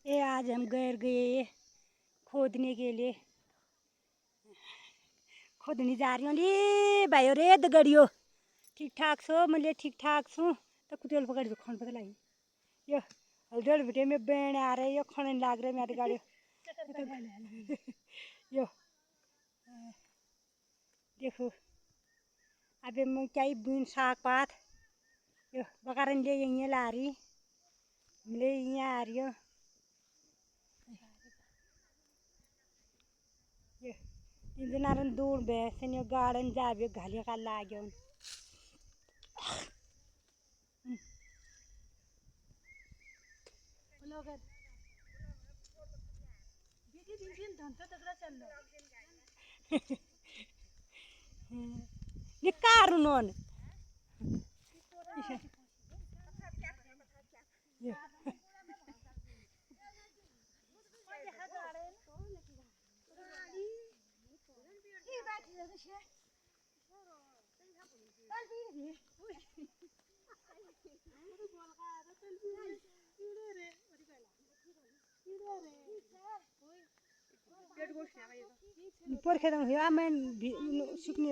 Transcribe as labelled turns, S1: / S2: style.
S1: ये आज हम गए खोदने के लिए। खोदने जा रही हूँ ली भाइयों रे दगड़ियो। ठीक ठाक सो मैं ठीक ठाक सू तो कुतेल पकड़ दो खान पता लाई यो हल्दर बेटे में बेण आ रहे यो खाने लाग रहे मेरे गाड़ी यो देखो अबे मैं क्या ही बुन साग पात यो बकरन ले यहीं ला रही ले यहीं आ रही हो यो इन दिनारन दूर बैठे यो गार्डन जाबे घालिया का लाग्यो लोगर दीदी दिन धंधा तगड़ा चल रहा निकार नोन पर खेदम हुआ मैं सुखने